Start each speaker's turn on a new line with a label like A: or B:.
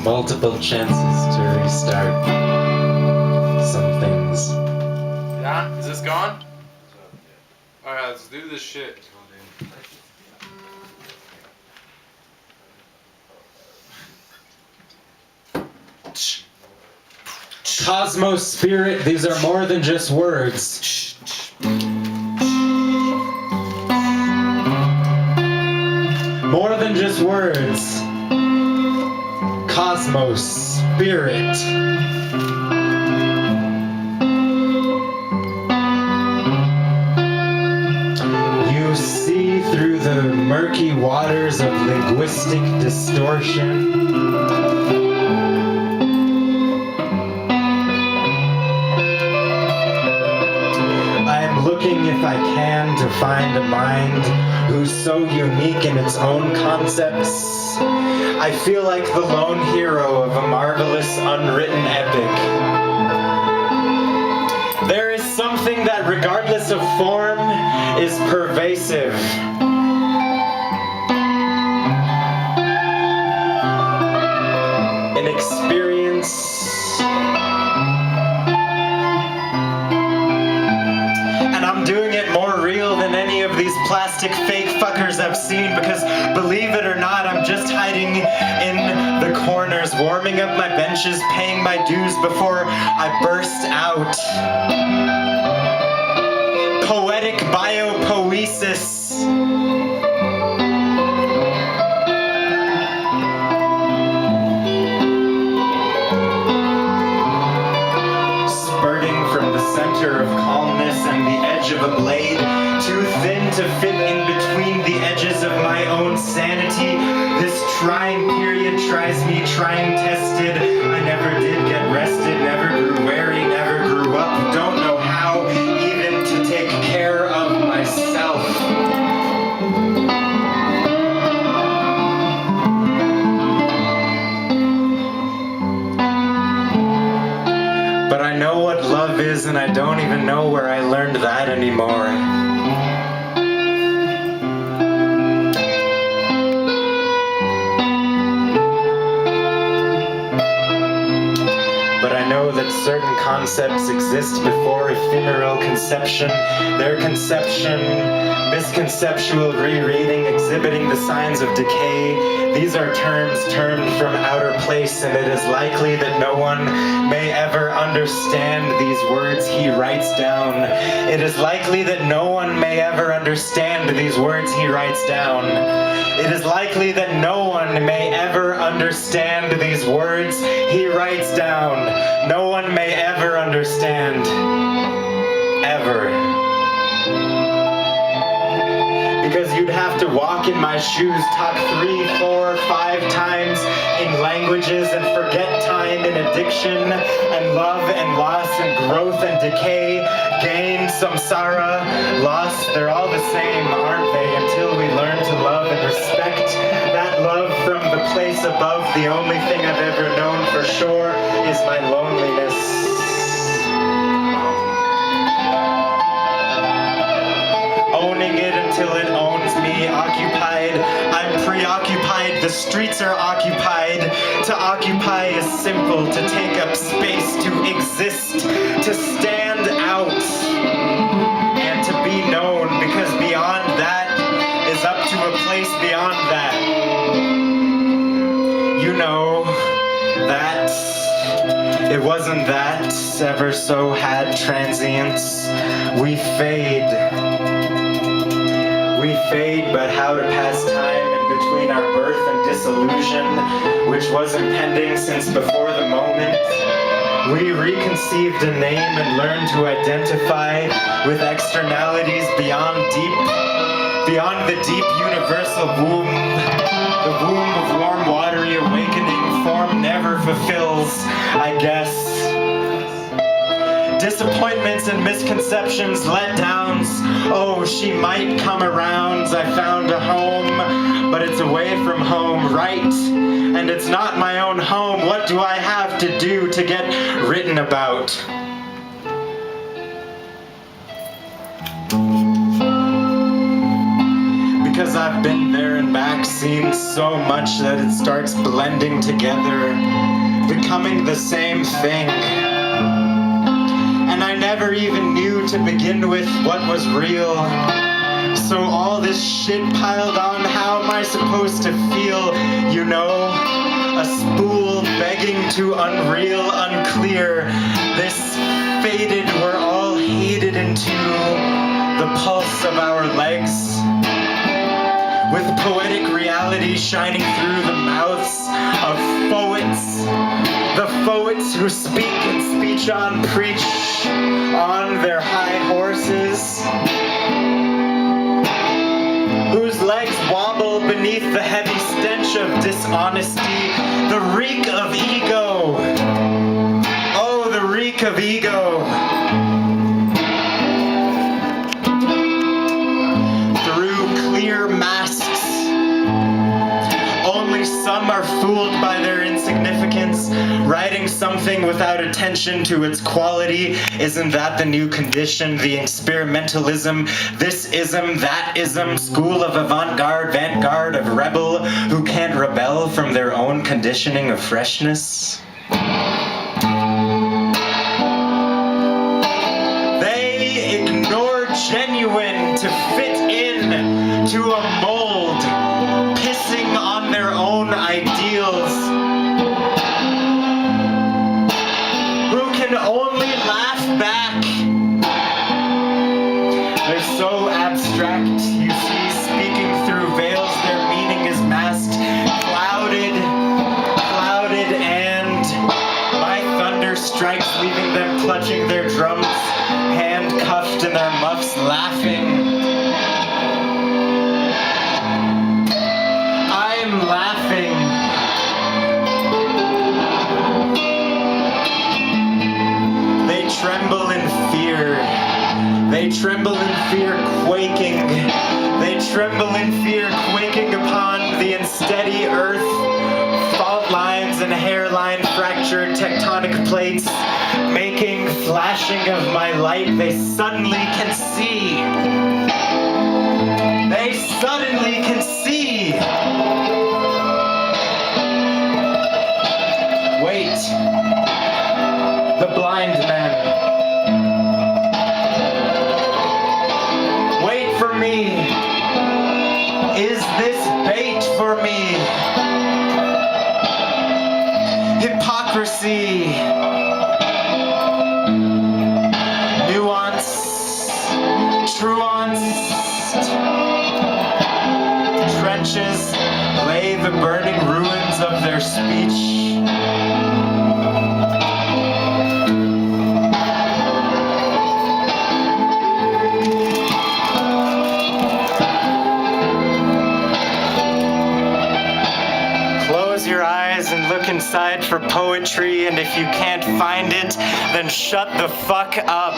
A: multiple chances to restart some things.
B: Yeah? Is this gone? Alright, let's do this shit.
A: Cosmos spirit, these are more than just words. More than just words. Cosmos spirit. You see through the murky waters of linguistic distortion. Looking if I can to find a mind who's so unique in its own concepts. I feel like the lone hero of a marvelous unwritten epic. There is something that, regardless of form, is pervasive. An experience. Plastic fake fuckers I've seen, because believe it or not, I'm just hiding in the corners, warming up my benches, paying my dues before I burst out. Poetic biopoesis. Spurting from the center of calmness and the edge of a blade, too thin to fit in between the edges of my own sanity. This trying period tries me, trying tested. I never did get rested, never grew wary, never grew up. Don't know how even to take care of myself. But I know what love is, and I don't even know where I learned that anymore. That certain concepts exist before ephemeral conception, their conception, misconceptual rereading, exhibiting the signs of decay. These are terms turned from outer place, and it is likely that no one may ever understand these words he writes down. It is likely that no one may ever understand these words he writes down. It is likely that no one may ever understand these words he writes down. No one may ever understand. Ever. Because you'd have to walk in my shoes, talk 3, 4, 5 times in languages, and forget time and addiction and love and loss and growth and decay, gain, samsara, loss. They're all the same, aren't they? Until we learn to love and respect that love from the place above. The only thing I've ever known for sure is my loneliness. Owning it until it owns me, occupied. I'm preoccupied, the streets are occupied. To occupy is simple, to take up space, to exist, to stand out, and to be known, because beyond that is up to a place beyond that. You know, that it wasn't that ever so had transience. We fade, but how to pass time in between our birth and dissolution, which was impending since before the moment. We reconceived a name and learned to identify with externalities beyond the deep universal womb. The womb of warm, watery awakening form never fulfills, I guess. Disappointments and misconceptions, letdowns. Oh, she might come around. I found a home, but it's away from home, right? And it's not my own home. What do I have to do to get written about? Because I've been there and back, seen so much that it starts blending together, becoming the same thing. And I never even knew to begin with what was real. So all this shit piled on, how am I supposed to feel, you know? A spool begging to unreal, unclear. This faded, we're all hated into the pulse of our legs. With poetic reality shining through the mouths of poets. The poets who speak and speech on, preach on their high horses. Whose legs wobble beneath the heavy stench of dishonesty, the reek of ego. Oh, the reek of ego. Through clear masks, only some are fooled by their insignificance. Writing something without attention to its quality, isn't that the new condition? The experimentalism, this ism, that ism, school of avant-garde, vanguard of rebel who can't rebel from their own conditioning of freshness? They ignore genuine to fit in to a mold, pissing on their own ideals. Can only laugh back. They're so abstract, you see, speaking through veils, their meaning is masked, clouded, and my thunder strikes, leaving them clutching their drums, handcuffed in their muffs, laughing. I'm laughing. Tremble in fear. They tremble in fear, quaking. They tremble in fear, quaking upon the unsteady earth. Fault lines and hairline fractured tectonic plates, making flashing of my light. They suddenly can see. They suddenly can see. Wait. The blind man. Wait for me. Is this bait for me? Hypocrisy. Nuance. Truanced. Trenches lay the burning ruins of their speech. Your eyes and look inside for poetry, and if you can't find it, then shut the fuck up.